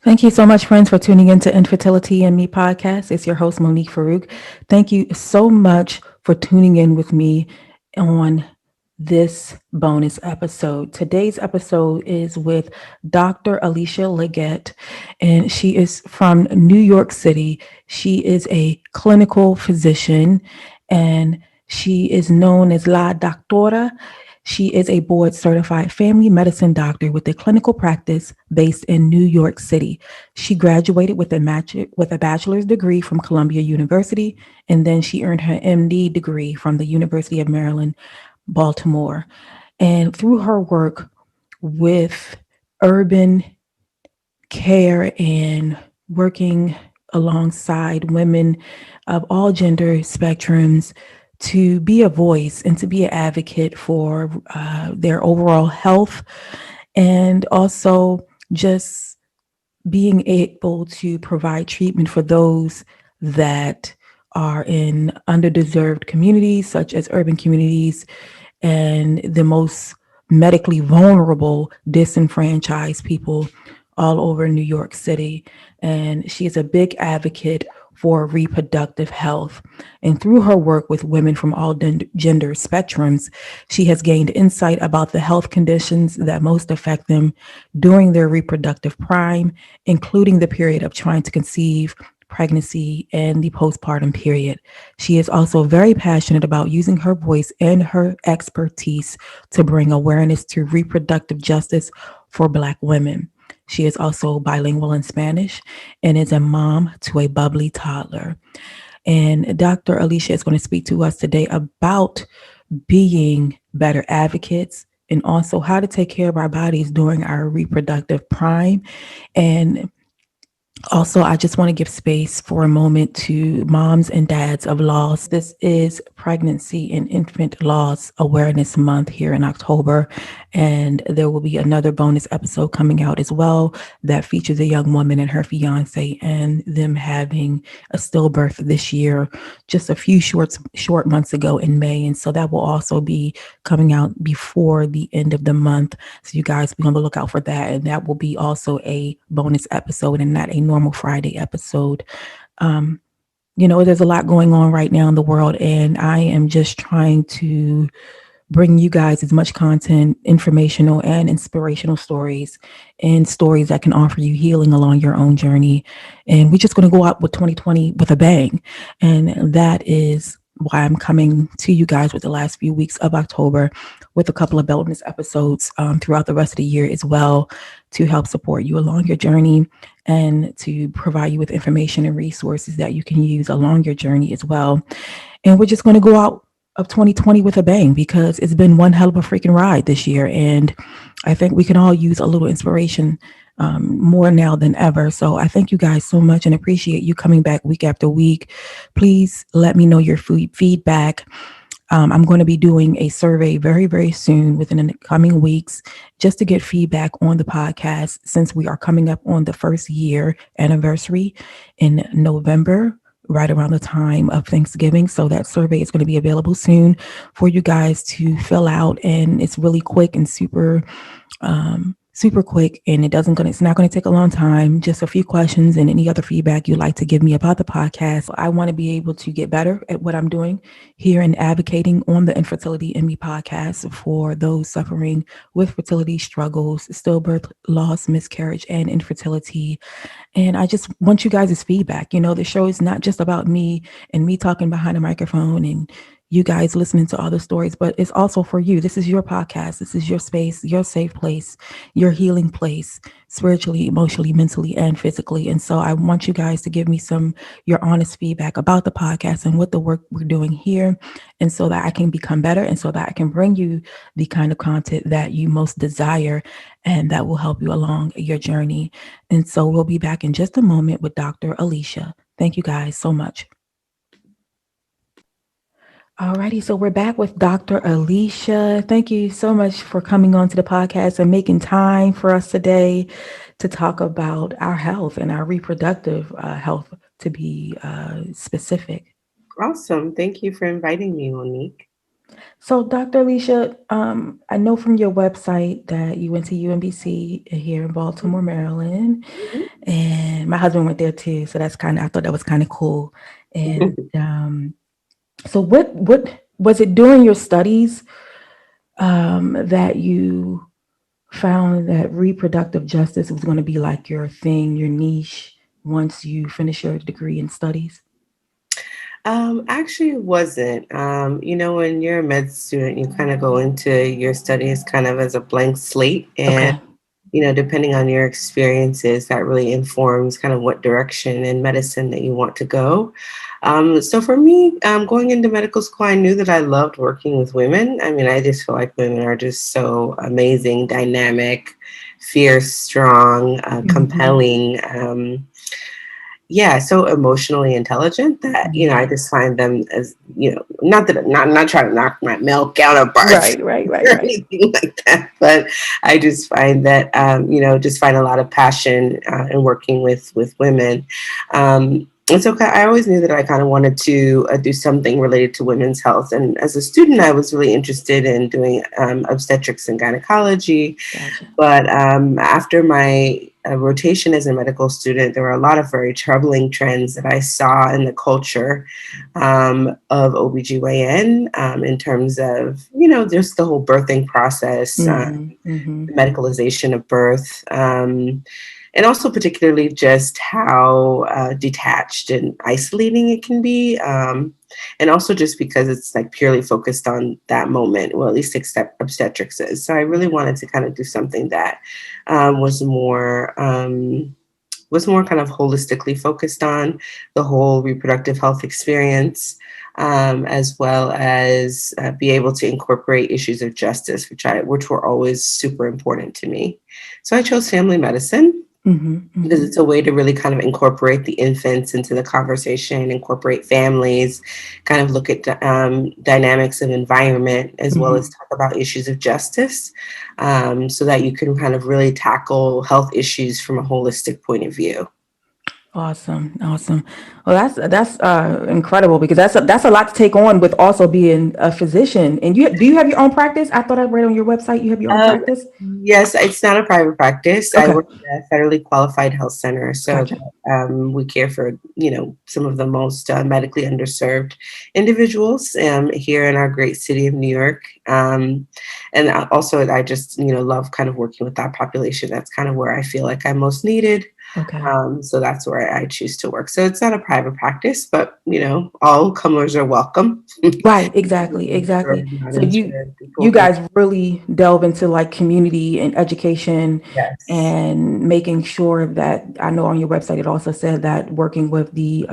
Thank you so much, friends, for tuning into Infertility and Me podcast. It's your host, Monique Farouk. Thank you so much for tuning in with me on this bonus episode. Today's episode is with Dr. Alisha Liggett, and she is from New York City. She is a clinical physician, and she is known as La Doctora. She is a board certified family medicine doctor with a clinical practice based in New York City. She graduated with a bachelor's degree from Columbia University, and then she earned her MD degree from the University of Maryland, Baltimore. And through her work with urban care and working alongside women of all gender spectrums to be a voice and to be an advocate for their overall health, and also just being able to provide treatment for those that are in underdeserved communities, such as urban communities and the most medically vulnerable, disenfranchised people all over New York City. And she is a big advocate for reproductive health. And through her work with women from all gender spectrums, she has gained insight about the health conditions that most affect them during their reproductive prime, including the period of trying to conceive, pregnancy, and the postpartum period. She is also very passionate about using her voice and her expertise to bring awareness to reproductive justice for Black women. She is also bilingual in Spanish and is a mom to a bubbly toddler. And Dr. Alisha is going to speak to us today about being better advocates and also how to take care of our bodies during our reproductive prime. And also, I just want to give space for a moment to moms and dads of loss. This is Pregnancy and Infant Loss Awareness Month here in October. And there will be another bonus episode coming out as well that features a young woman and her fiance and them having a stillbirth this year, just a few short months ago in May. And so that will also be coming out before the end of the month. So you guys be on the lookout for that. And that will be also a bonus episode and not a normal Friday episode. Um, there's a lot going on right now in the world, and I am just trying to bring you guys as much content, informational and inspirational stories, and stories that can offer you healing along your own journey. And we're just going to go out with 2020 with a bang. And that is why I'm coming to you guys with the last few weeks of October with a couple of bonus episodes throughout the rest of the year as well, to help support you along your journey and to provide you with information and resources that you can use along your journey as well. And we're just going to go out of 2020 with a bang because it's been one hell of a freaking ride this year. And I think we can all use a little inspiration more now than ever. So I thank you guys so much and appreciate you coming back week after week. Please let me know your feedback. I'm going to be doing a survey very, very soon within the coming weeks just to get feedback on the podcast, since we are coming up on the first year anniversary in November, right around the time of Thanksgiving. So that survey is going to be available soon for you guys to fill out. And it's really quick and super quick, and it's not going to take a long time. Just a few questions and any other feedback you'd like to give me about the podcast. I want to be able to get better at what I'm doing here and advocating on the Infertility in Me podcast for those suffering with fertility struggles, stillbirth, loss, miscarriage, and infertility. And I just want you guys' feedback. The show is not just about me and me talking behind a microphone and you guys listening to all the stories, but it's also for you. This is your podcast. This is your space, your safe place, your healing place, spiritually, emotionally, mentally, and physically. And so I want you guys to give me your honest feedback about the podcast and what the work we're doing here. And so that I can become better and so that I can bring you the kind of content that you most desire and that will help you along your journey. And so we'll be back in just a moment with Dr. Alisha. Thank you guys so much. Alrighty, so we're back with Dr. Alisha. Thank you so much for coming on to the podcast and making time for us today to talk about our health and our reproductive health, to be specific. Awesome. Thank you for inviting me, Monique. So, Dr. Alicia, I know from your website that you went to UMBC here in Baltimore, Maryland, and my husband went there too. So that's kind of, I thought that was kind of cool. And so, what was it during your studies that you found that reproductive justice was going to be like your thing, your niche, once you finish your degree in studies? Actually, it wasn't. When you're a med student, you kind of go into your studies kind of as a blank slate. And, Okay. depending on your experiences, that really informs kind of what direction in medicine that you want to go. So for me, going into medical school, I knew that I loved working with women. I mean, I just feel like women are just so amazing, dynamic, fierce, strong, Mm-hmm. compelling. Yeah, so emotionally intelligent that, I Yeah. just find them as, not that not trying to knock my male counterparts Right, right, right, or right. anything like that, but I just find that, just find a lot of passion in working with women. And so I always knew that I kind of wanted to do something related to women's health. And as a student, I was really interested in doing obstetrics and gynecology. Gotcha. But after my rotation as a medical student, there were a lot of very troubling trends that I saw in the culture of OBGYN in terms of, just the whole birthing process, Mm-hmm. Mm-hmm. the medicalization of birth. And also particularly just how detached and isolating it can be. And also just because it's like purely focused on that moment, well, at least except obstetrics is. So I really Yeah. wanted to kind of do something that was more kind of holistically focused on the whole reproductive health experience, as well as be able to incorporate issues of justice, which were always super important to me. So I chose family medicine Mm-hmm. because Mm-hmm. it's a way to really kind of incorporate the infants into the conversation, incorporate families, kind of look at dynamics of environment, as well as Mm-hmm. talk about issues of justice, so that you can kind of really tackle health issues from a holistic point of view. Awesome, awesome. Well, that's incredible because that's a lot to take on with also being a physician. And do you have your own practice? I thought I read on your website you have your own Um, practice. yes, it's not a private practice. I Okay, work at a federally qualified health center, so gotcha. that, we care for some of the most medically underserved individuals here in our great city of New York. And also, I just love kind of working with that population. That's kind of where I feel like I'm most needed. Okay. So that's where I choose to work. So it's not a private practice, but all comers are welcome. Right, exactly, Sure, exactly. not So insured you people who, guys really delve into like community and education yes. and making sure that I know on your website it also said that working with the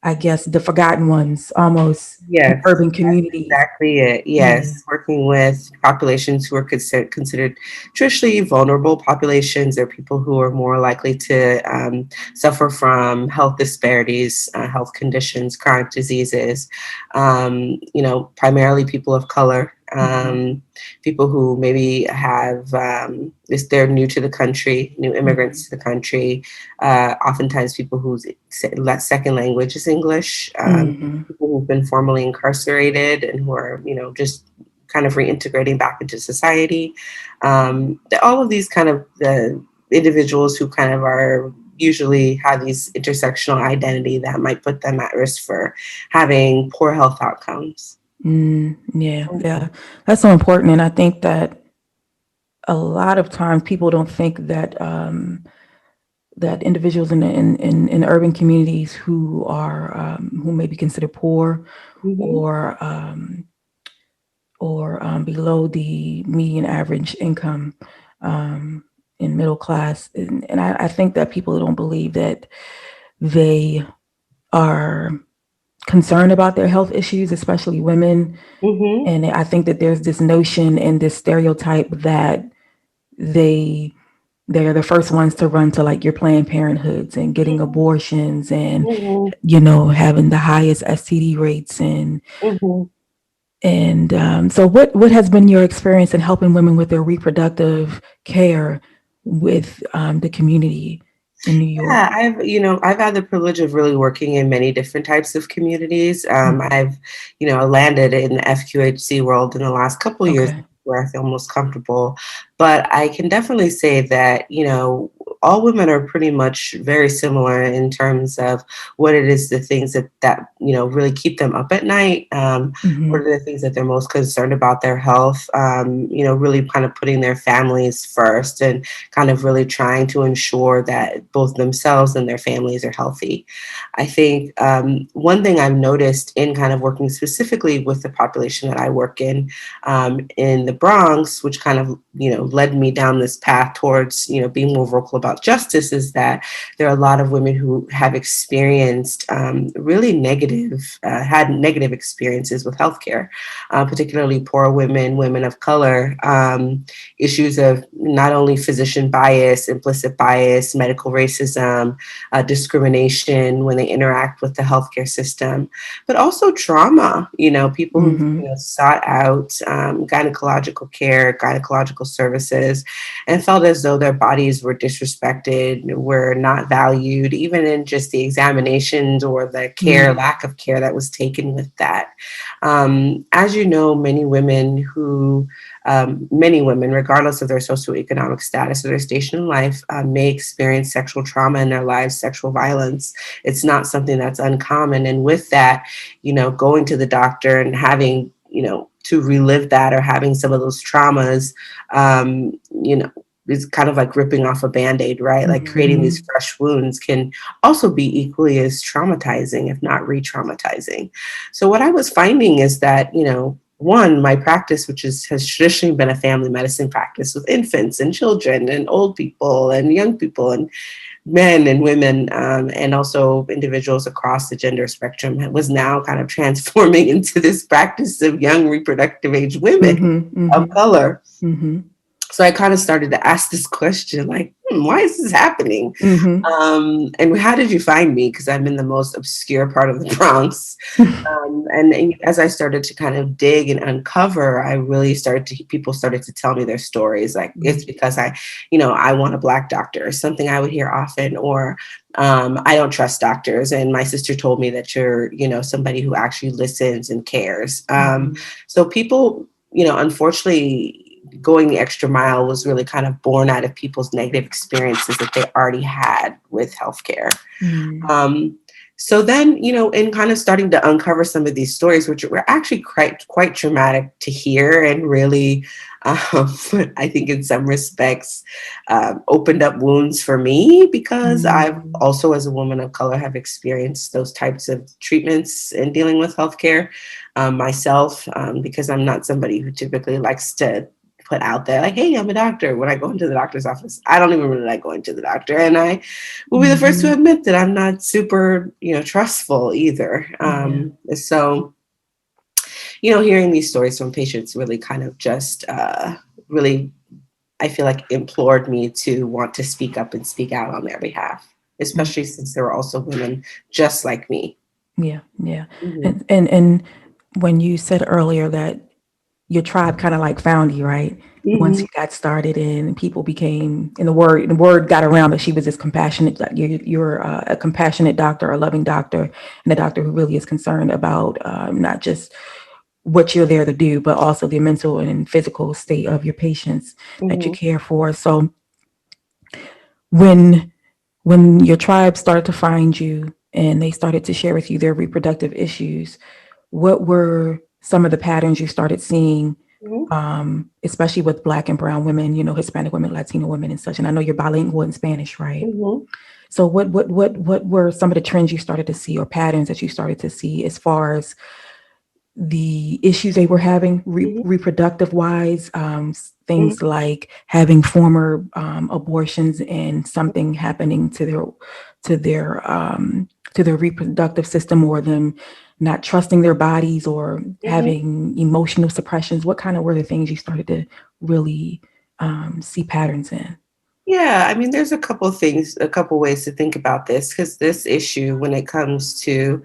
I guess the forgotten ones almost in Yes, urban that's communities. exactly it. Yeah. Yes, working with populations who are considered traditionally vulnerable populations. They're people who are more likely to suffer from health disparities, health conditions, chronic diseases. Primarily people of color. Mhm, People who maybe have they're new to the country, new mhm, immigrants to the country. Oftentimes, people whose second language is English. mhm. People who've been formerly incarcerated and who are, just kind of reintegrating back into society. All of these kind of the individuals who kind of are usually have these intersectional identity that might put them at risk for having poor health outcomes. Yeah, yeah. That's so important, and I think that a lot of times people don't think that that individuals in urban communities who are who may be considered poor Mm-hmm. or below the median average income um, in middle class, and I think that people don't believe that they are concerned about their health issues, especially women. Mm-hmm. And I think that there's this notion and this stereotype that they they're the first ones to run to like your Planned Parenthoods and getting abortions and Mm-hmm. having the highest STD rates Mm-hmm. so what has been your experience in helping women with their reproductive care with the community? in New York? Yeah, I've had the privilege of really working in many different types of communities. I've, landed in the FQHC world in the last couple of years Okay. where I feel most comfortable. But I can definitely say that, all women are pretty much very similar in terms of what it is, the things that really keep them up at night. What Mm-hmm. are the things that they're most concerned about their health? Really kind of putting their families first and kind of really trying to ensure that both themselves and their families are healthy. I think one thing I've noticed in kind of working specifically with the population that I work in the Bronx, which kind of, led me down this path towards, being more vocal about justice, is that there are a lot of women who have experienced really had negative experiences with healthcare, particularly poor women, women of color, issues of not only physician bias, implicit bias, medical racism, discrimination when they interact with the healthcare system, but also trauma. People who've Mm-hmm. sought out gynecological care, gynecological services, and felt as though their bodies were disrespected, were not valued, even in just the examinations or the care, lack of care that was taken with that. As you know, many women, regardless of their socioeconomic status or their station in life, may experience sexual trauma in their lives, sexual violence. It's not something that's uncommon. And with that, going to the doctor and having, to relive that or having some of those traumas, is kind of like ripping off a Band-Aid, right? Like creating these Mm-hmm. fresh wounds can also be equally as traumatizing, if not re-traumatizing. So what I was finding is that, one, my practice, which has traditionally been a family medicine practice with infants and children and old people and young people and men and women, and also individuals across the gender spectrum, was now kind of transforming into this practice of young reproductive age women Mm-hmm. of Mm-hmm. color. Mm-hmm. So I kind of started to ask this question, like, why is this happening? Mm-hmm. And how did you find me? Because I'm in the most obscure part of the Bronx. And as I started to kind of dig and uncover, people started to tell me their stories. Like, it's because I want a Black doctor, something I would hear often, or I don't trust doctors. And my sister told me that you're, somebody who actually listens and cares. Mm-hmm. So people, unfortunately, going the extra mile was really kind of born out of people's negative experiences that they already had with healthcare. Mm-hmm. So then, in kind of starting to uncover some of these stories, which were actually quite traumatic to hear, and really, but I think in some respects, opened up wounds for me, because I've also, as a woman of color, have experienced those types of treatments in dealing with healthcare myself, because I'm not somebody who typically likes to put out there like, hey, I'm a doctor. When I go into the doctor's office, I don't even really like going to the doctor. And I will be the first to admit that I'm not super, trustful either. Yeah. So, hearing these stories from patients really kind of just really, I feel like, implored me to want to speak up and speak out on their behalf, especially since there were also women just like me. Yeah. Yeah. Mm-hmm. And when you said earlier that your tribe kind of like found you, right? Once Mm-hmm. you got started and people became, and the word got around that she was this compassionate, you're a compassionate doctor, a loving doctor, and a doctor who really is concerned about not just what you're there to do, but also the mental and physical state of your patients that you Mm-hmm. care for. So when your tribe started to find you and they started to share with you their reproductive issues, what were some of the patterns you started seeing, especially with Black and brown women, Hispanic women, Latino women, and such? And I know you're bilingual in Spanish, right? Mm-hmm. So what were some of the trends you started to see, or patterns that you started to see, as far as the issues they were having Mm-hmm. reproductive wise, Mm-hmm. things like having former abortions and something happening to their reproductive system, or them not trusting their bodies, or Mm-hmm. having emotional suppressions? What kind of were the things you started to really see patterns in? Yeah, I mean, there's a couple of things, a couple ways to think about this, because this issue, when it comes to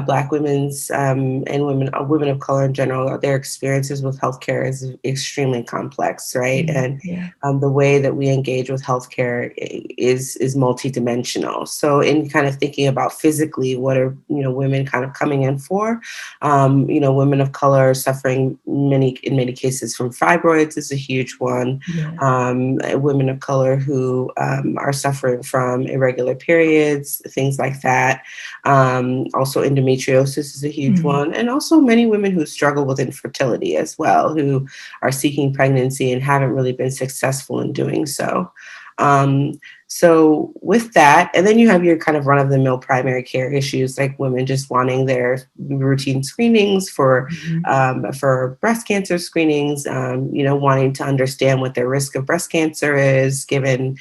Black women's and women of color in general, their experiences with healthcare is extremely complex, right? Yeah, And yeah. the way that we engage with healthcare is multidimensional. So, in kind of thinking about physically, what are women kind of coming in for? Women of color suffering in many cases from fibroids is a huge one. Yes. Women of color who are suffering from irregular periods, things like that. Also, endometriosis is a huge Mhm. one. And also, many women who struggle with infertility as well, who are seeking pregnancy and haven't really been successful in doing so. Um, so with that, and then you have your kind of run-of-the-mill primary care issues, like women just wanting their routine screenings Mhm. for breast cancer screenings, wanting to understand what their risk of breast cancer is, given,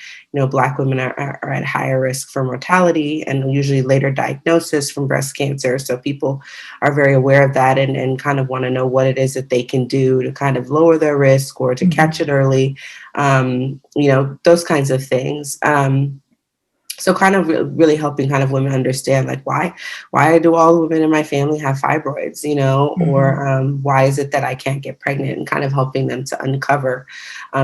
Black women are at higher risk for mortality and usually later diagnosis from breast cancer. So people are very aware of that and kind of want to know what it is that they can do to kind of lower their risk or to Mhm. catch it early, those kinds of things. So kind of really helping kind of women understand, like, why do all the women in my family have fibroids, Mhm. or why is it that I can't get pregnant, and kind of helping them to uncover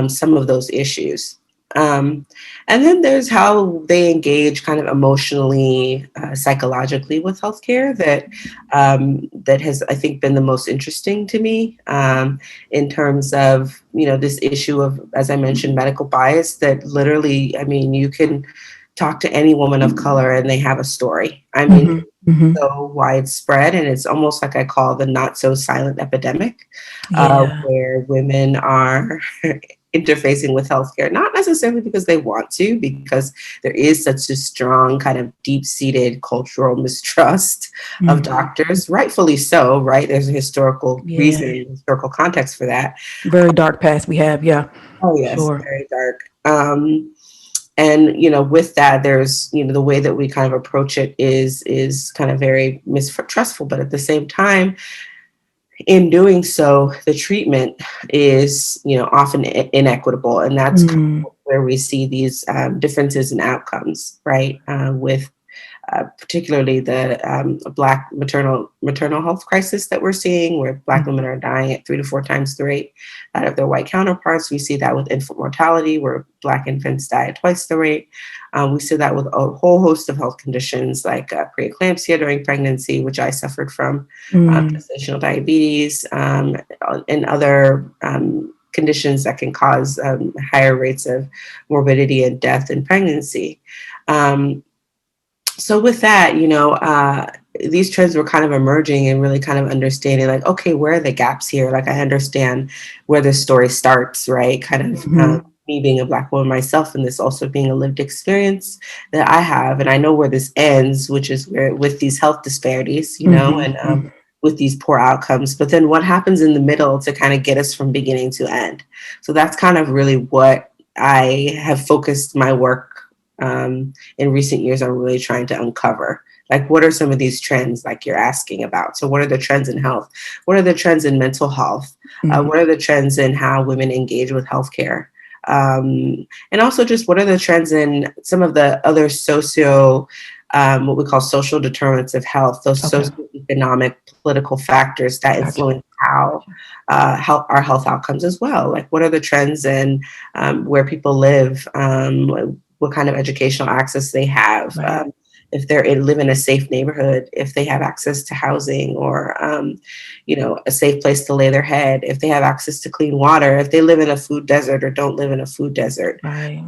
some of those issues. Um, and then there's how they engage kind of emotionally, psychologically with healthcare that has, I think, been the most interesting to me, in terms of, this issue of, as I mentioned, medical bias that literally, I mean, you can talk to any woman of color and they have a story. I mean, Mhm. Mhm. so widespread, and it's almost like I call the not so silent epidemic, Yeah. where women are interfacing with healthcare, not necessarily because they want to, because there is such a strong kind of deep-seated cultural mistrust of Mhm. doctors, rightfully so, right? There's a historical Yeah. reason, historical context for that. Very dark past we have. Yeah. Oh yes, Sure. very dark. And with that, there's the way that we kind of approach it is kind of very mistrustful, but at the same time, in doing so, the treatment is often inequitable, and that's kind Mm. of where we see these differences in outcomes, right? With particularly the Black maternal health crisis that we're seeing, where Black women are dying at 3 to 4 times the rate out of their white counterparts. We see that with infant mortality, where Black infants die at twice the rate. We see that with a whole host of health conditions like preeclampsia during pregnancy, which I suffered from, Mm. gestational diabetes, and other conditions that can cause higher rates of morbidity and death in pregnancy. Um, so with that, these trends were kind of emerging and really kind of understanding, like, okay, where are the gaps here? Like, I understand where this story starts, right? Kind of Mhm. me being a Black woman myself, and this also being a lived experience that I have, and I know where this ends, which is where with these health disparities, Mhm. and Mhm. with these poor outcomes. But then what happens in the middle to kind of get us from beginning to end? So that's kind of really what I have focused my work in recent years on really trying to uncover. Like, what are some of these trends, like you're asking about? So, what are the trends in health? What are the trends in mental health? Mhm. What are the trends in how women engage with healthcare? And also, just what are the trends in some of the other what we call social determinants of health, those Okay. socioeconomic, political factors that Gotcha. influence how our health outcomes as well. Like, what are the trends in where people live? What kind of educational access they have, Right. if live in a safe neighborhood, if they have access to housing or, a safe place to lay their head, if they have access to clean water, if they live in a food desert or don't live in a food desert, Right.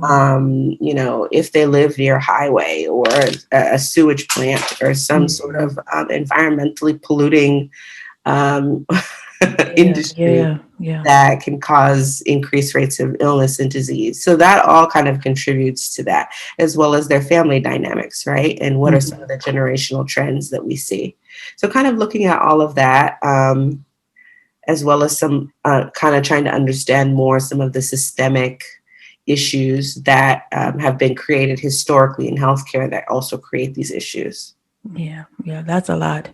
if they live near a highway or a sewage plant or some sort Mhm. of environmentally polluting um, Yeah. industry Yeah. Yeah. that can cause increased rates of illness and disease. So that all kind of contributes to that, as well as their family dynamics, right? And what are some of Mhm. the generational trends that we see? So kind of looking at all of that, as well as some kind of trying to understand more some of the systemic issues that have been created historically in healthcare that also create these issues. Yeah. Yeah. That's a lot.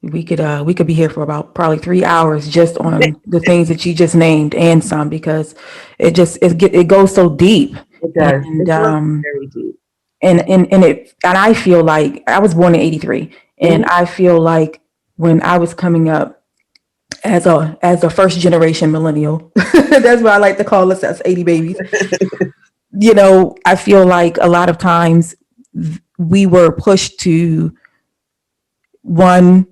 We could be here for about probably 3 hours just on the things that you just named and some because it goes so deep. It does. And It goes very deep. and I feel like I was born in 83, and Mm-hmm. I feel like when I was coming up as a first generation millennial, that's what I like to call us as 80 babies. I feel like a lot of times we were pushed to one,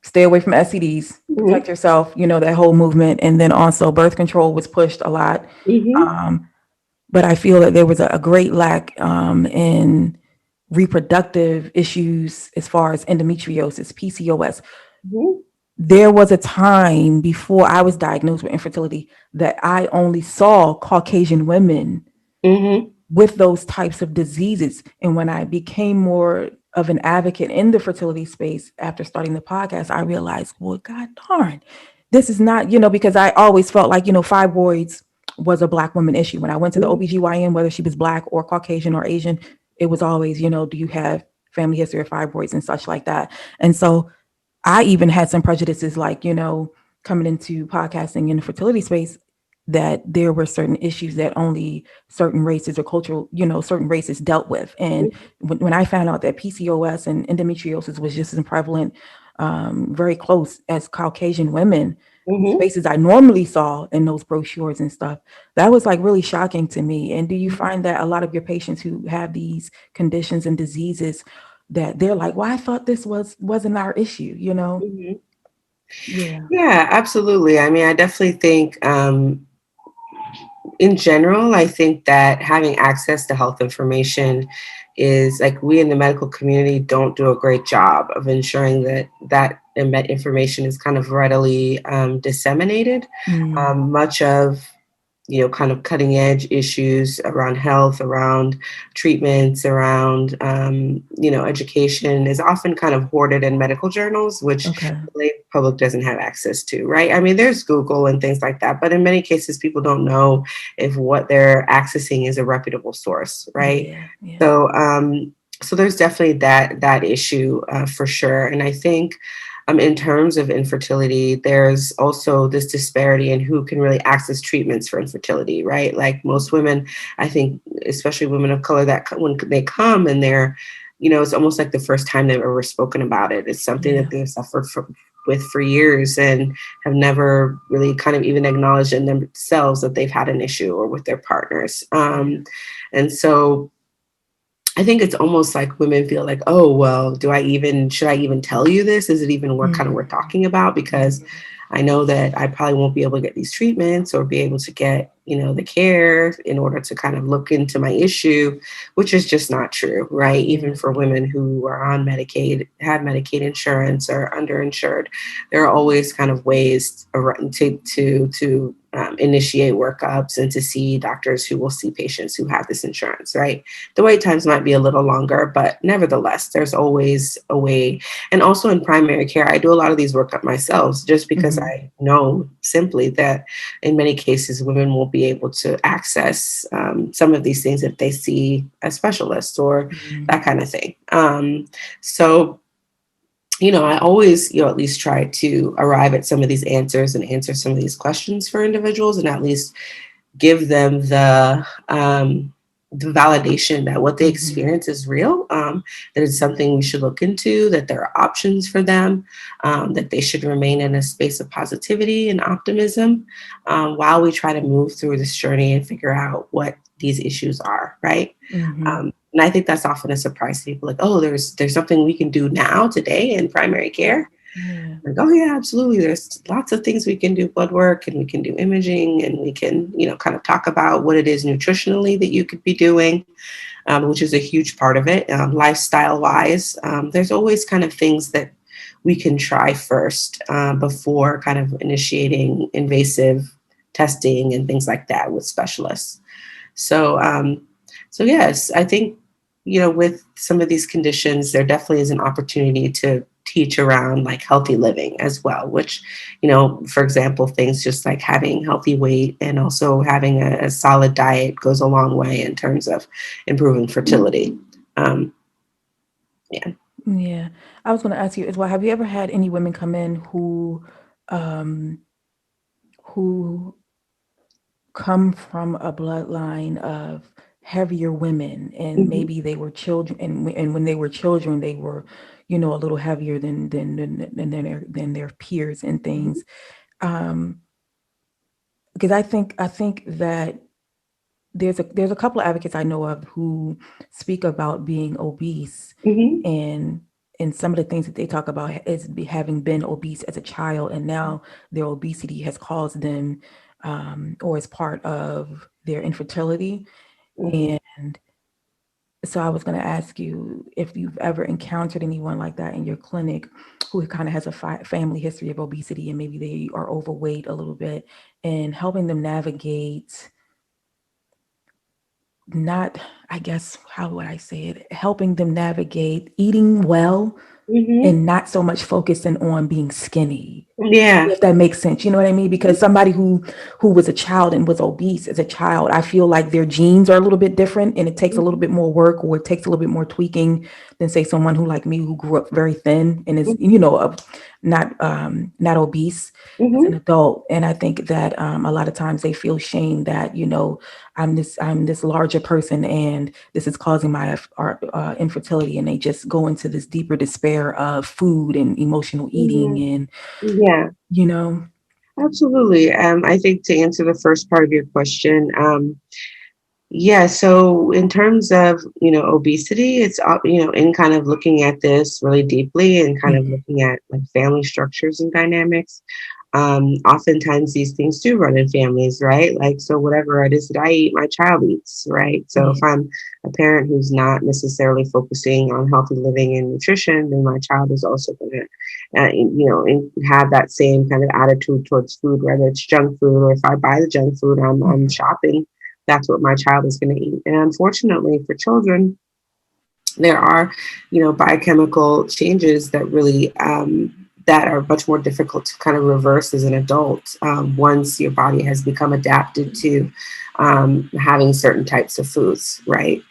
stay away from STDs, Mm-hmm. protect yourself, that whole movement. And then also birth control was pushed a lot. Mm-hmm. Um, but I feel that there was a great lack in reproductive issues as far as endometriosis, PCOS. Mm-hmm. There was a time before I was diagnosed with infertility that I only saw Caucasian women Mm-hmm. with those types of diseases. And when I became more of an advocate in the fertility space after starting the podcast, I realized, well, God darn, this is not, because I always felt like, fibroids was a Black woman issue. When I went to the OBGYN, whether she was Black or Caucasian or Asian, it was always, do you have family history of fibroids and such like that? And so I even had some prejudices, like, coming into podcasting in the fertility space, that there were certain issues that only certain races or cultural, certain races dealt with. And when I found out that PCOS and endometriosis was just as prevalent, very close as Caucasian women, whose Mm-hmm. faces I normally saw in those brochures and stuff, that was like really shocking to me. And do you Mm-hmm. find that a lot of your patients who have these conditions and diseases, that they're like, well, I thought this wasn't our issue? Mm-hmm. Yeah. Yeah, absolutely. I mean, I definitely think in general, I think that having access to health information is like, we in the medical community don't do a great job of ensuring that information is kind of readily disseminated. Mm. Much of kind of cutting edge issues around health, around treatments, around, education is often kind of hoarded in medical journals, which Okay. the lay public doesn't have access to, right? I mean, there's Google and things like that, but in many cases, people don't know if what they're accessing is a reputable source, right? Yeah. Yeah. So, so there's definitely that issue for sure. And I think in terms of infertility, there's also this disparity in who can really access treatments for infertility, right? Like most women, I think, especially women of color, that when they come and they're, it's almost like the first time they've ever spoken about it. It's something Yeah. that they've suffered with for years and have never really kind of even acknowledged in themselves that they've had an issue, or with their partners. And so I think it's almost like women feel like, oh, well, should I even tell you this? Is it even worth kind of Mm. worth talking about? Because I know that I probably won't be able to get these treatments or be able to get, the care in order to kind of look into my issue, which is just not true, right? Even Yeah. for women who are on Medicaid, have Medicaid insurance, or underinsured, there are always kind of ways to initiate workups and to see doctors who will see patients who have this insurance, right? The wait times might be a little longer, but nevertheless, there's always a way. And also in primary care, I do a lot of these workup myself, just because Mm-hmm. I know simply that in many cases, women won't be able to access some of these things if they see a specialist or Mm-hmm. that kind of thing. So I always, at least try to arrive at some of these answers and answer some of these questions for individuals, and at least give them the validation that what they Mm-hmm. experience is real, that it's something we should look into, that there are options for them, that they should remain in a space of positivity and optimism while we try to move through this journey and figure out what these issues are, right? Mm-hmm. And I think that's often a surprise to people, like, oh, there's something we can do now today in primary care. Yeah. Like, oh yeah, absolutely. There's lots of things we can do, blood work, and we can do imaging, and we can, kind of talk about what it is nutritionally that you could be doing, which is a huge part of it. Lifestyle wise, there's always kind of things that we can try first before kind of initiating invasive testing and things like that with specialists. So, so yes, I think, with some of these conditions, there definitely is an opportunity to teach around like healthy living as well, which, for example, things just like having healthy weight and also having a solid diet goes a long way in terms of improving fertility. Um, yeah. Yeah. I was going to ask you as well, have you ever had any women come in who um, come from a bloodline of heavier women, and Mm-hmm. maybe they were children, and when they were children, they were, a little heavier than their peers and things. Because I think that there's a couple of advocates I know of who speak about being obese, Mm-hmm. and some of the things that they talk about is having been obese as a child, and now their obesity has caused them, or is part of their infertility. Mm-hmm. And so I was going to ask you if you've ever encountered anyone like that in your clinic who kind of has a family history of obesity, and maybe they are overweight a little bit, and helping them navigate, not, I guess, how would I say it? Helping them navigate eating well Mm-hmm. and not so much focusing on being skinny, Yeah. if that makes sense. You know what I mean? Because somebody who was a child and was obese as a child, I feel like their genes are a little bit different, and it takes a little bit more work, or it takes a little bit more tweaking than, say, someone who, like me, who grew up very thin and is, not obese as an Mm-hmm. adult. And I think that, a lot of times they feel shame that, I'm this larger person, and this is causing my infertility, and they just go into this deeper despair of food and emotional eating, Mm-hmm. and Yeah. you know. Absolutely. I think to answer the first part of your question, yeah, so in terms of, obesity, it's, in kind of looking at this really deeply and kind of Mhm, looking at like family structures and dynamics. Oftentimes these things do run in families, right? Like, so whatever it is that I eat, my child eats, right? So if yeah. I'm a parent who's not necessarily focusing on healthy living and nutrition, then my child is also going to, have that same kind of attitude towards food, whether it's junk food or if I buy the junk food, I'm Mhm, shopping, that's what my child is going to eat. And unfortunately for children, there are, biochemical changes that really that are much more difficult to kind of reverse as an adult once your body has become adapted to having certain types of foods, right?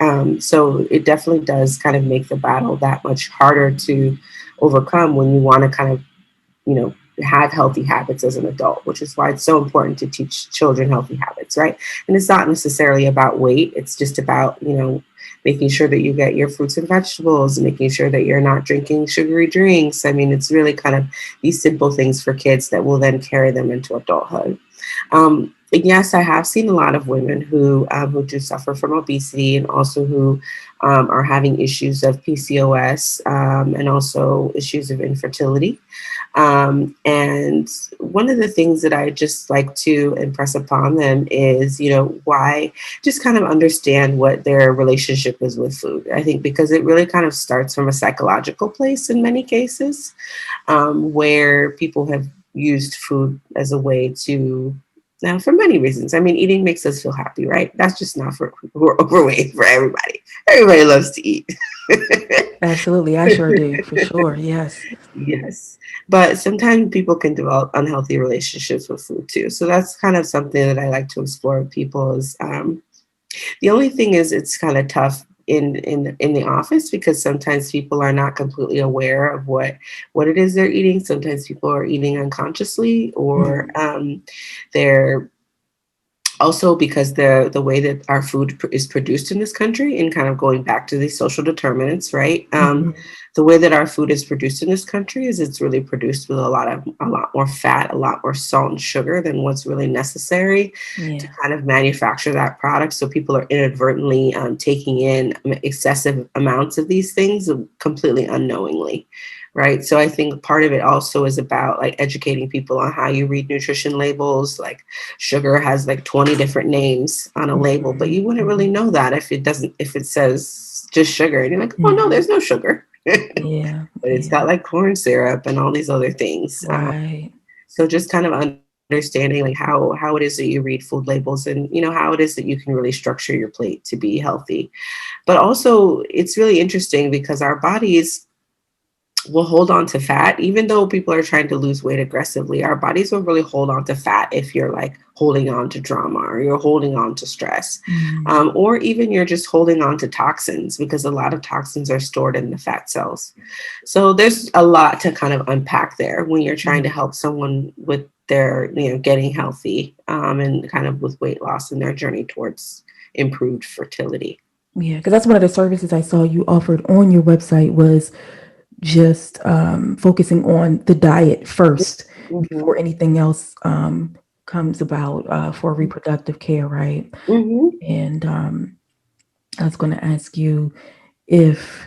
So it definitely does kind of make the battle that much harder to overcome when you want to kind of, have healthy habits as an adult, which is why it's so important to teach children healthy habits, right? And it's not necessarily about weight. It's just about, making sure that you get your fruits and vegetables, making sure that you're not drinking sugary drinks. I mean, it's really kind of these simple things for kids that will then carry them into adulthood. Yes, I have seen a lot of women who do suffer from obesity, and also who are having issues of PCOS, and also issues of infertility. And one of the things that I just like to impress upon them is, why just kind of understand what their relationship is with food. I think because it really kind of starts from a psychological place in many cases, where people have used food as a way to, now, for many reasons. I mean, eating makes us feel happy, right? That's just not for people who are overweight, for everybody. Everybody loves to eat. absolutely, I sure do, for sure. Yes. Yes. But sometimes people can develop unhealthy relationships with food too. So that's kind of something that I like to explore with people is the only thing is it's kind of tough in the office because sometimes people are not completely aware of what it is they're eating. Sometimes people are eating unconsciously, or Mhm, they're also because the way that our food is produced in this country, and kind of going back to these social determinants, right? mhm, The way that our food is produced in this country is it's really produced with a lot more fat, a lot more salt and sugar than what's really necessary to yeah. kind of manufacture that product. So people are inadvertently taking in excessive amounts of these things completely unknowingly. Right. So I think part of it also is about like educating people on how you read nutrition labels. Like sugar has like 20 different names on a label, but Mhm, you wouldn't really mhm, know that if it says just sugar. And you're like, oh no, mhm. there's no sugar. But Yeah, it's yeah, got like corn syrup and all these other things. right. So just kind of understanding like how it is that you read food labels, and how it is that you can really structure your plate to be healthy. But also it's really interesting because our bodies will hold on to fat, even though people are trying to lose weight aggressively. Our bodies will really hold on to fat if you're like holding on to drama, or you're holding on to stress, Mm, or even you're just holding on to toxins, because a lot of toxins are stored in the fat cells. So there's a lot to kind of unpack there when you're trying to mm, help someone with they're getting healthy, and kind of with weight loss in their journey towards improved fertility. Yeah, because that's one of the services I saw you offered on your website was just focusing on the diet first Mm-hmm. before anything else comes about for reproductive care, right? Mm-hmm. And I was going to ask you if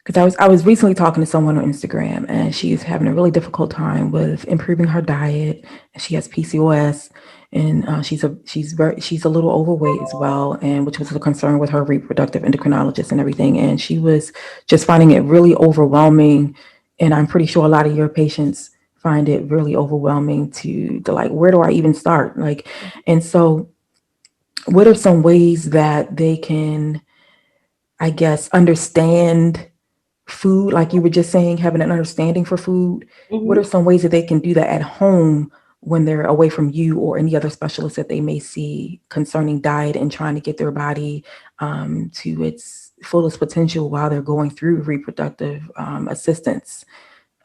because I was recently talking to someone on Instagram and she's having a really difficult time with improving her diet. And she has PCOS and she's a little overweight as well, and which was a concern with her reproductive endocrinologist and everything. And she was just finding it really overwhelming. And I'm pretty sure a lot of your patients find it really overwhelming to like, where do I even start? Like, and so what are some ways that they can, I guess, understand food, like you were just saying, having an understanding for food? What Mm-hmm. are some ways that they can do that at home when they're away from you or any other specialist that they may see concerning diet and trying to get their body to its fullest potential while they're going through reproductive assistance?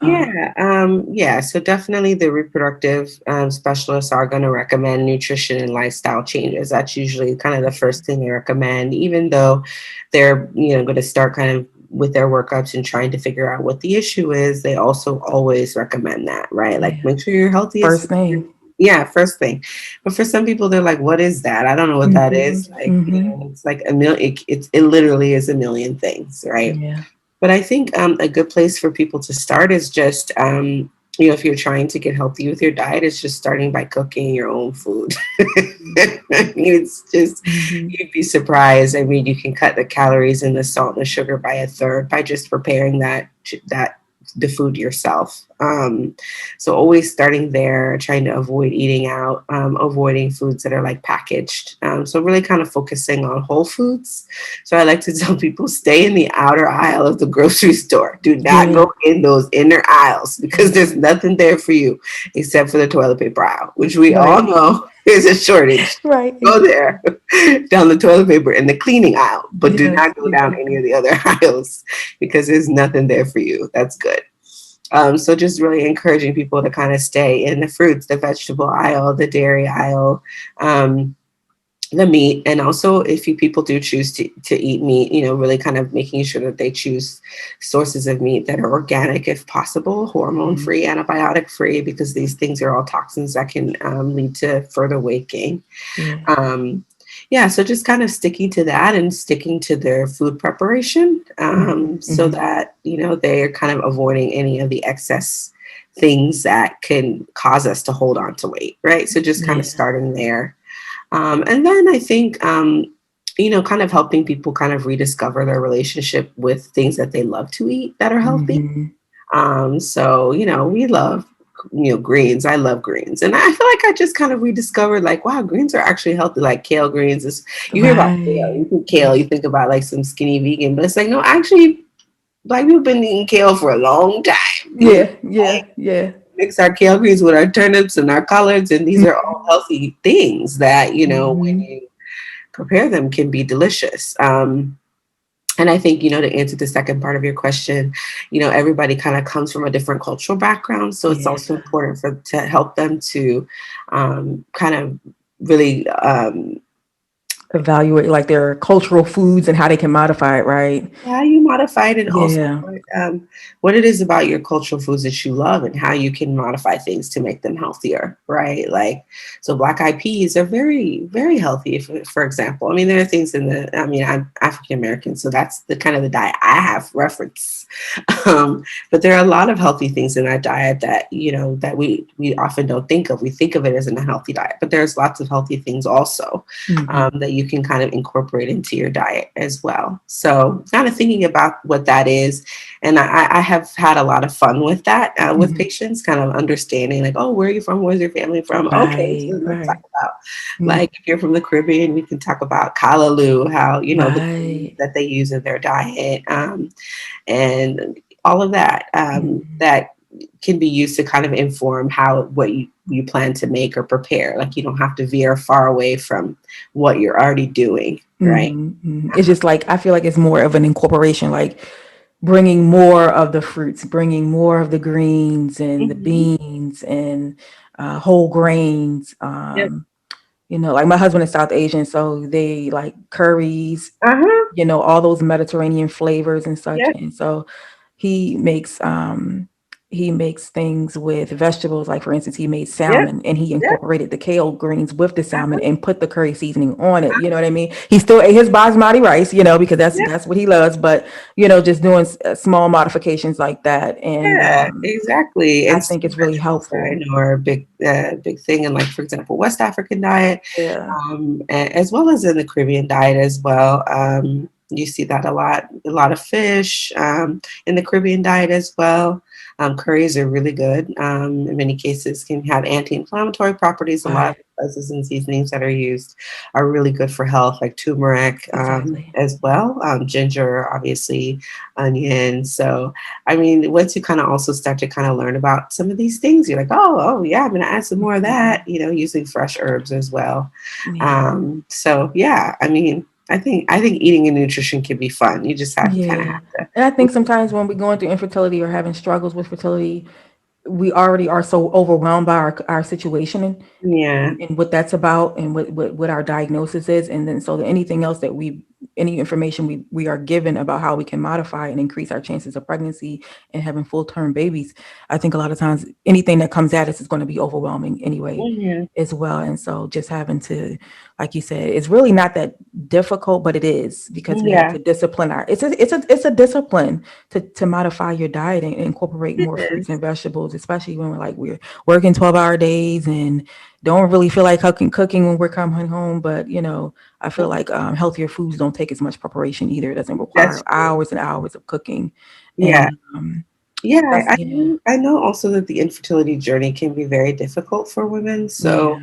Um, Yeah. So definitely the reproductive specialists are going to recommend nutrition and lifestyle changes. That's usually kind of the first thing they recommend, even though they're, going to start kind of with their workups and trying to figure out what the issue is. They also always recommend that, right? Like yeah. make sure you're healthy. First thing. Yeah, first thing. But for some people, they're like, what is that? I don't know what that Mm-hmm. is. Like, Mm-hmm. it's like a million, it literally is a million things, right? Yeah. But I think a good place for people to start is just, if you're trying to get healthy with your diet, it's just starting by cooking your own food. It's just, Mm-hmm. you'd be surprised. I mean, you can cut the calories and the salt and the sugar by a third by just preparing that the food yourself. So always starting there, trying to avoid eating out, avoiding foods that are like packaged. So really kind of focusing on whole foods. So I like to tell people stay in the outer aisle of the grocery store. Do not Yeah. go in those inner aisles because there's nothing there for you except for the toilet paper aisle, which we all Right. know is a shortage. Right. Go there, down the toilet paper in the cleaning aisle, but do Yes, not go down any exactly. of the other aisles because there's nothing there for you. That's good. So just really encouraging people to kind of stay in the fruits, the vegetable aisle, the dairy aisle, the meat. And also if people do choose to eat meat, really kind of making sure that they choose sources of meat that are organic if possible, hormone Mhm. free, antibiotic free, because these things are all toxins that can lead to further weight gain. Yeah. Um, yeah, so just kind of sticking to that and sticking to their food preparation, so Mhm. that, they're kind of avoiding any of the excess things that can cause us to hold on to weight, right? So just kind of Yeah. starting there. And then I think, kind of helping people kind of rediscover their relationship with things that they love to eat that are healthy. Mhm. So, we love, greens. I love greens. And I feel like I just kind of rediscovered like, wow, greens are actually healthy. Like kale greens is, you hear about kale, Right. you think kale, you think about like some skinny vegan, but it's like, no, actually black people been eating kale for a long time. Yeah. Like, Yeah. Yeah. mix our kale greens with our turnips and our collards. And these are all Mhm. healthy things that, when Mhm. you prepare them can be delicious. And I think, to answer the second part of your question, everybody kind of comes from a different cultural background. So it's Yeah. also important to help them to kind of really, Evaluate like their cultural foods and how they can modify it, right? yeah, you modify it, and also Yeah. what it is about your cultural foods that you love and how you can modify things to make them healthier, right? Like, so black eyed peas are very, very healthy, for example. I mean, there are things I'm African American, so that's the kind of the diet I have reference. But there are a lot of healthy things in that diet that, that we often don't think of. We think of it as an unhealthy diet, but there's lots of healthy things also, Mhm. that you can kind of incorporate into your diet as well. So kind of thinking about what that is. And I have had a lot of fun with that, with Mhm. patients, kind of understanding like, oh, where are you from? Where's your family from? Okay, so Right. let's talk Right. about, Mm. like, if you're from the Caribbean, we can talk about kalaloo, how, the greens Right. that they use in their diet, and all of that, Mhm. that can be used to kind of inform what you plan to make or prepare. Like you don't have to veer far away from what you're already doing, right? Mhm. Mhm. It's just like I feel like it's more of an incorporation, like bringing more of the fruits, bringing more of the greens and the Mm-hmm. beans and whole grains. Yep. Like my husband is South Asian, so they like curries, Uh-huh. all those Mediterranean flavors and such. Yep. And so he makes he makes things with vegetables. Like for instance, he made Yep. salmon and he Yep. incorporated the kale greens with the salmon Uh-huh. and put the curry seasoning on it. You know what I mean? He still ate his basmati rice, because Yep. that's what he loves. But just doing small modifications like that, and Yeah, exactly. I And think some it's really vegetables that I helpful. know are a big thing in, like, for example, West African diet, Yeah, as well as in the Caribbean diet as well. You see that a lot of fish in the Caribbean diet as well. Curries are really good. In many cases, can have anti-inflammatory properties. A lot of right, the spices and seasonings that are used are really good for health, like turmeric exactly. as well. Ginger, obviously, onion. So I mean, once you kind of also start to kind of learn about some of these things, you're like, oh, yeah, I'm going to add some more of that, using fresh herbs as well. Yeah. So yeah, I mean, I think eating and nutrition can be fun. You just have kind of Yeah. have And I to. think sometimes when we're going through infertility or having struggles with fertility, we already are so overwhelmed by our situation Yeah. and what that's about and what our diagnosis is. And then so anything else any information we are given about how we can modify and increase our chances of pregnancy and having full term babies, I think a lot of times anything that comes at us is going to be overwhelming anyway Yeah. as well. And so just having to, like you said, it's really not that difficult, but it is because we have Yeah. to discipline it's a discipline to modify your diet and incorporate It more fruits is. and vegetables, especially when we're working 12-hour days and don't really feel like cooking when we're coming home. But I feel like healthier foods don't take as much preparation either. It doesn't That's require true. hours and hours of cooking. Yeah. And Yeah, that's yeah, I know also that the infertility journey can be very difficult for women. So,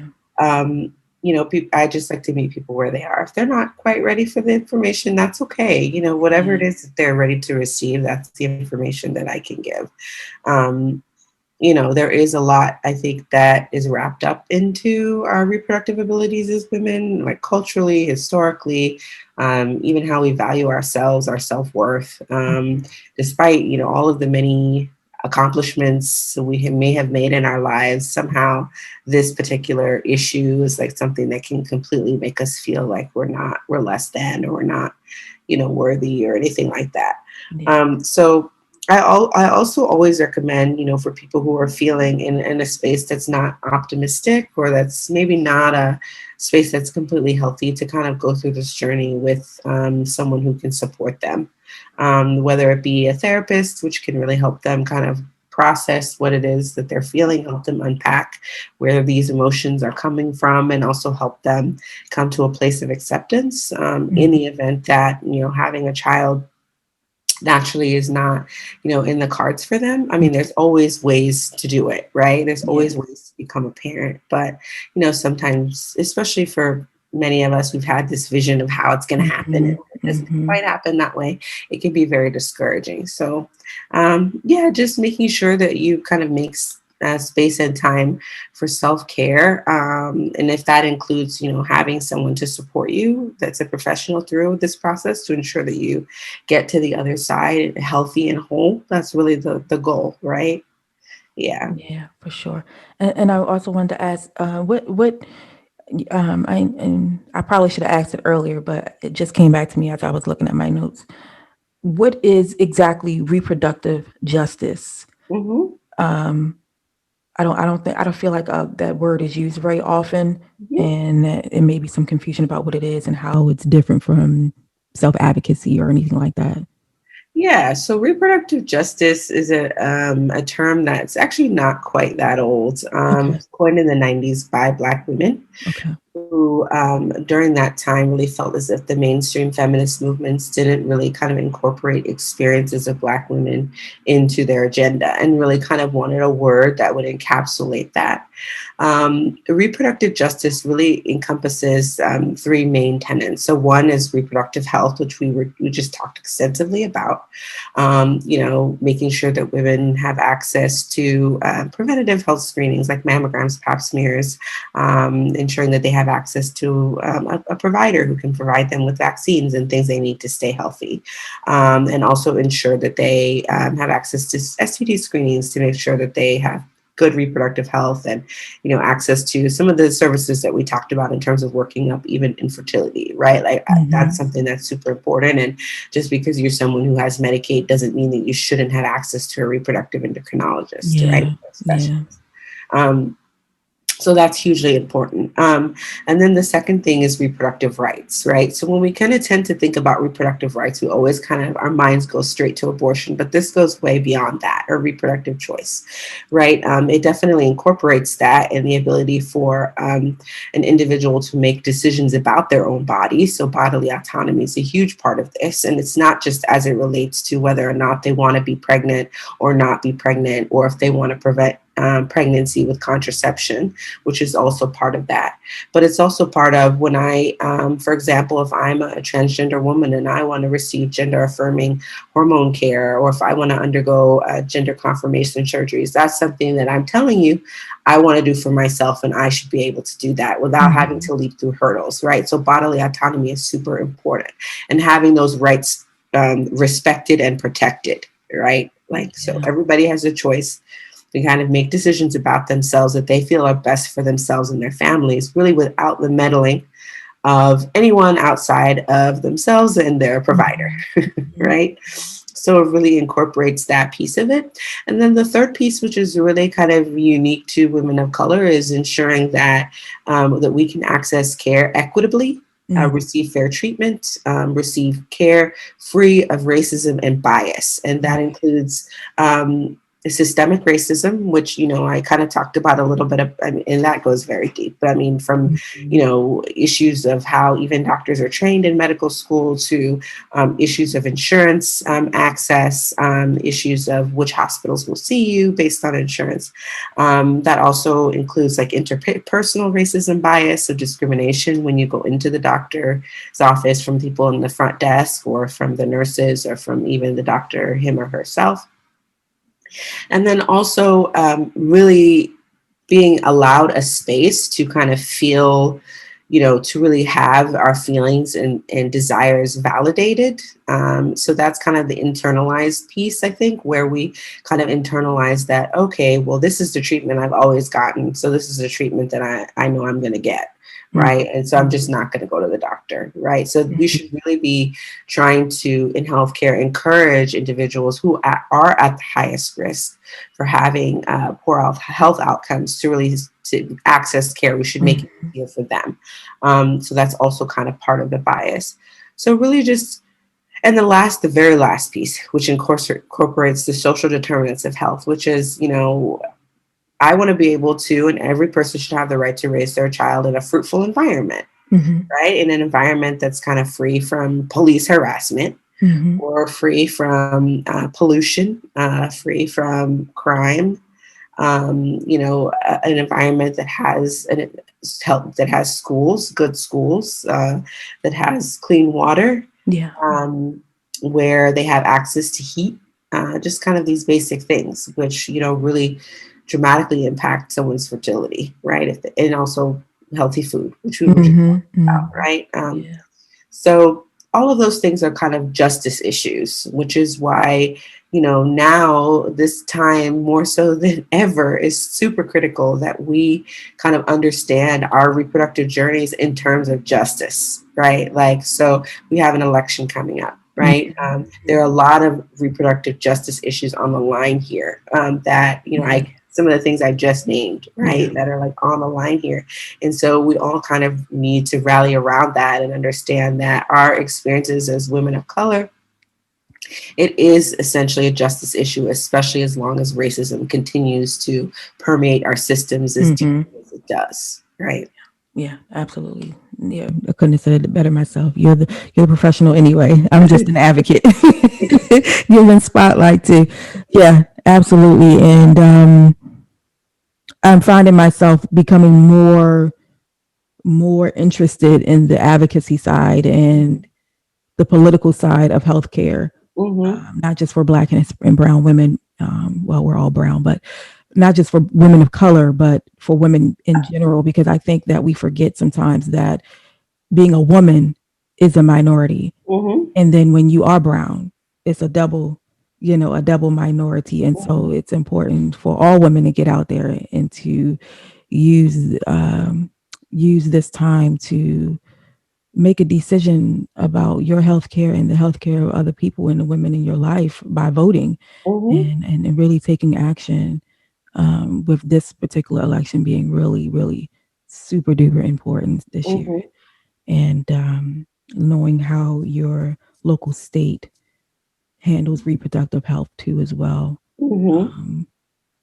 yeah, I just like to meet people where they are. If they're not quite ready for the information, that's okay. Whatever it yeah. is that they're ready to receive, that's the information that I can give. Um, there is a lot, I think, that is wrapped up into our reproductive abilities as women, like culturally, historically, even how we value ourselves, our self-worth. Despite, all of the many accomplishments may have made in our lives, somehow this particular issue is like something that can completely make us feel like we're less than, or we're not, worthy or anything like that. Yeah. So I also always recommend, for people who are feeling in a space that's not optimistic, or that's maybe not a space that's completely healthy, to kind of go through this journey with someone who can support them, whether it be a therapist, which can really help them kind of process what it is that they're feeling, help them unpack where these emotions are coming from, and also help them come to a place of acceptance in Mhm. the event that, having a child naturally is not, in the cards for them. I mean, there's always ways to do it, right? There's Yeah. always ways to become a parent. But, sometimes, especially for many of us, we've had this vision of how it's going to happen. And Mhm. when it doesn't Mhm. quite happen that way, it can be very discouraging. So, yeah, just making sure that you kind of make space and time for self-care, and if that includes, having someone to support you that's a professional through this process, to ensure that you get to the other side healthy and whole. That's really the goal, right? Yeah. Yeah, for sure. And I also wanted to ask, what I probably should have asked it earlier, but it just came back to me as I was looking at my notes. What is exactly reproductive justice? Hmm. Um, I don't feel like that word is used very often, Hmm. and it may be some confusion about what it is and how it's different from self advocacy or anything like that. Yeah, so reproductive justice is a term that's actually not quite that old. Okay. Coined in the 90s by Black women Okay. who, during that time, really felt as if the mainstream feminist movements didn't really kind of incorporate experiences of Black women into their agenda, and really kind of wanted a word that would encapsulate that. Reproductive justice really encompasses three main tenets. So one is reproductive health, which we just talked extensively about. Making sure that women have access to preventative health screenings like mammograms, pap smears, ensuring that they have access to a provider who can provide them with vaccines and things they need to stay healthy, and also ensure that they have access to STD screenings to make sure that they have good reproductive health and access to some of the services that we talked about in terms of working up even infertility, right? Like that's something that's super important. And just because you're someone who has Medicaid doesn't mean that you shouldn't have access to a reproductive endocrinologist, right? Specialist. So that's hugely important. And then the second thing is reproductive rights, right? So when we kind of tend to think about reproductive rights, we always our minds go straight to abortion, but this goes way beyond that, or reproductive choice, right? It definitely incorporates that and the ability for an individual to make decisions about their own body. So bodily autonomy is a huge part of this. And it's not just as it relates to whether or not they want to be pregnant or not be pregnant, or if they want to prevent pregnancy with contraception, which is also part of that. But it's also part of when for example, if I'm a transgender woman and I want to receive gender affirming hormone care, or if I want to undergo gender confirmation surgeries, that's something that I'm telling you I want to do for myself, and I should be able to do that without having to leap through hurdles, right? So bodily autonomy is super important, and having those rights respected and protected, right? So everybody has a choice to kind of make decisions about themselves that they feel are best for themselves and their families, really without the meddling of anyone outside of themselves and their provider, right? So it really incorporates that piece of it. And then the third piece, which is really kind of unique to women of color, is ensuring that that we can access care equitably, receive fair treatment, receive care free of racism and bias. And that includes systemic racism, which, I kind of talked about a little bit of, and that goes very deep. But I mean, from, issues of how even doctors are trained in medical school to issues of insurance access, issues of which hospitals will see you based on insurance. That also includes like interpersonal racism bias, so discrimination when you go into the doctor's office from people in the front desk or from the nurses or from even the doctor, him or herself. And then also really being allowed a space to kind of feel, to really have our feelings and desires validated. So that's kind of the internalized piece, I think, where we kind of internalize that, okay, well, this is the treatment I've always gotten. So this is the treatment that I know I'm going to get. Right. And so I'm just not going to go to the doctor. Right. So we should really be trying to, in healthcare, encourage individuals who are at the highest risk for having poor health outcomes to access care. We should make it easier for them. So that's also kind of part of the bias. So really just, and the very last piece, which incorporates the social determinants of health, which is, I want to be able to, and every person should have the right to raise their child in a fruitful environment, right? In an environment that's kind of free from police harassment or free from pollution, free from crime, an environment that has schools, good schools, that has clean water, where they have access to heat, just kind of these basic things, which, really dramatically impact someone's fertility, right? And also healthy food, which we were just talking about, right? So all of those things are kind of justice issues, which is why, now this time more so than ever is super critical that we kind of understand our reproductive journeys in terms of justice, right? Like, so we have an election coming up. Right. There are a lot of reproductive justice issues on the line here that, some of the things I just named, right, that are like on the line here. And so we all kind of need to rally around that and understand that our experiences as women of color, it is essentially a justice issue, especially as long as racism continues to permeate our systems as deeply as it does, right? Yeah, absolutely. Yeah, I couldn't have said it better myself. You're the professional anyway. I'm just an advocate, giving spotlight to. Yeah, absolutely. And I'm finding myself becoming more interested in the advocacy side and the political side of healthcare, Mm-hmm. not just for Black and brown women. Well, we're all brown, but not just for women of color, but for women in general, because I think that we forget sometimes that being a woman is a minority. Mm-hmm. And then when you are brown, it's a double minority. And so Mm-hmm. it's important for all women to get out there and to use use this time to make a decision about your health care and the health care of other people and the women in your life by voting Mm-hmm. and really taking action, with this particular election being really, really super duper important this year. Mm-hmm. And knowing how your local state handles reproductive health too as well. Mm-hmm. Um,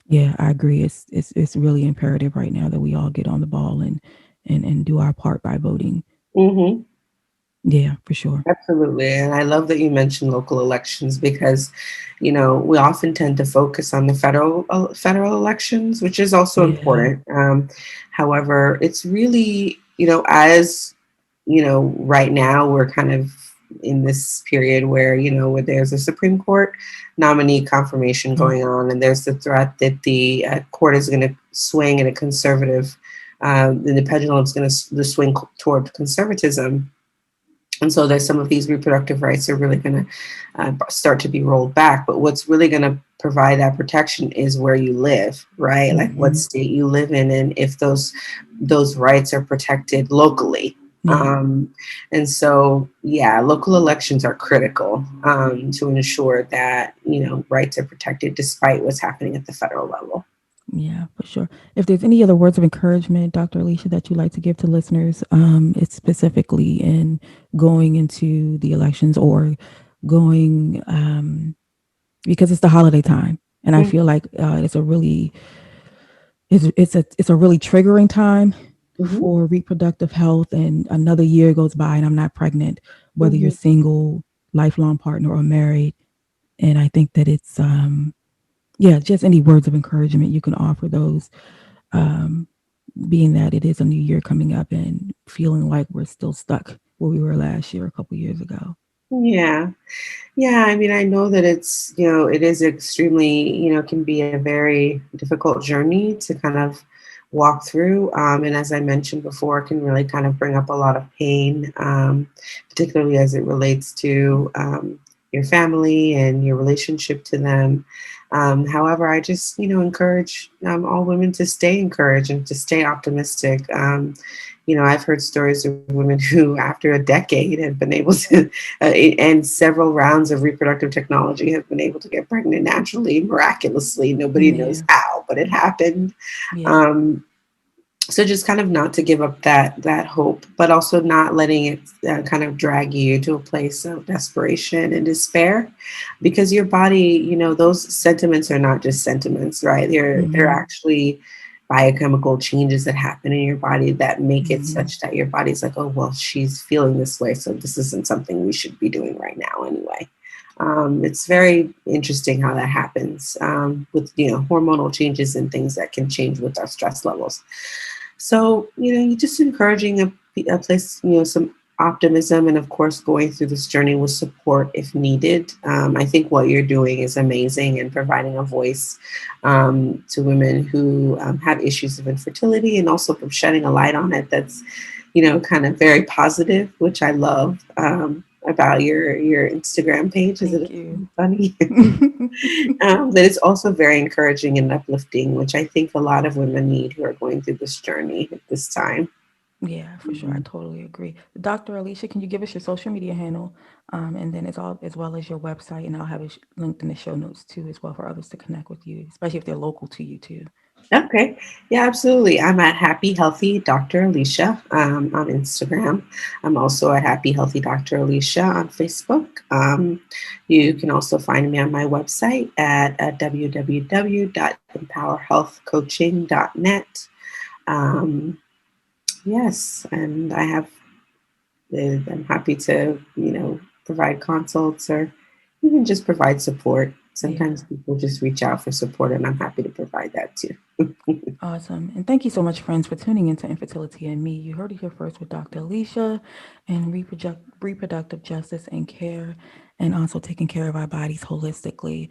yeah, I agree. It's really imperative right now that we all get on the ball and do our part by voting. Mm-hmm. Yeah, for sure. Absolutely. And I love that you mentioned local elections because, we often tend to focus on the federal elections, which is also Yeah. important. However, it's really, as, right now we're kind of in this period where there's a Supreme Court nominee confirmation Mm. going on, and there's the threat that the court is going to swing in a conservative, the pendulum is going to swing toward conservatism. And so there's some of these reproductive rights are really going to start to be rolled back. But what's really going to provide that protection is where you live, right? Like what Mm-hmm. state you live in, and if those rights are protected locally. Yeah. Um, and so, yeah, local elections are critical to ensure that rights are protected despite what's happening at the federal level. Yeah, for sure. If there's any other words of encouragement, Dr. Alicia, that you'd like to give to listeners, it's specifically in going into the elections or going, because it's the holiday time, and I feel like it's a really triggering time Mm-hmm. for reproductive health. And another year goes by, and I'm not pregnant, whether you're Mm-hmm. single, lifelong partner, or married. And I think that it's yeah, just any words of encouragement you can offer those. Um, Being that it is a new year coming up and feeling like we're still stuck where we were last year, a couple years ago. Yeah. Yeah, I mean, I know that it is extremely, can be a very difficult journey to kind of walk through. And as I mentioned before, can really kind of bring up a lot of pain, particularly as it relates to your family and your relationship to them. However, I just, encourage all women to stay encouraged and to stay optimistic. I've heard stories of women who, after a decade, have been able to and several rounds of reproductive technology have been able to get pregnant naturally, miraculously. Nobody knows Yeah. how, but it happened. Yeah. Um, so just kind of not to give up that hope, but also not letting it kind of drag you to a place of desperation and despair, because your body, those sentiments are not just sentiments, right? They're Mm-hmm. actually biochemical changes that happen in your body that make it Mm-hmm. such that your body's like, oh well, she's feeling this way, so this isn't something we should be doing right now anyway. It's very interesting how that happens with hormonal changes and things that can change with our stress levels. So, you're just encouraging a place, some optimism, and of course, going through this journey with support if needed. I think what you're doing is amazing and providing a voice to women who have issues of infertility, and also from shedding a light on it that's, kind of very positive, which I love about your Instagram page. Is Thank it you. funny? But it's also very encouraging and uplifting, which I think a lot of women need who are going through this journey at this time. Yeah, for sure. I Mhm. totally agree. Dr. Alicia, can you give us your social media handle? And then as well as your website, and I'll have it linked in the show notes too, as well, for others to connect with you, especially if they're local to you too. Okay. Yeah, absolutely. I'm at Happy Healthy Dr. Alicia on Instagram. I'm also at Happy Healthy Dr. Alicia on Facebook. You can also find me on my website at www.empowerhealthcoaching.net. Um, yes, and I'm happy to, provide consults or even just provide support. sometimes people just reach out for support, and I'm happy to provide that too. Awesome. And thank you so much, friends, for tuning into Infertility and Me. You heard it here first with Dr. Alisha and reproductive justice and care, and also taking care of our bodies holistically.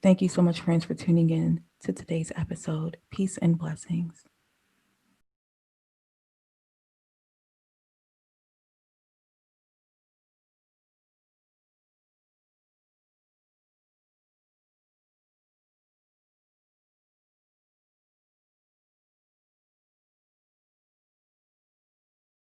Thank you so much, friends, for tuning in to today's episode. Peace and blessings.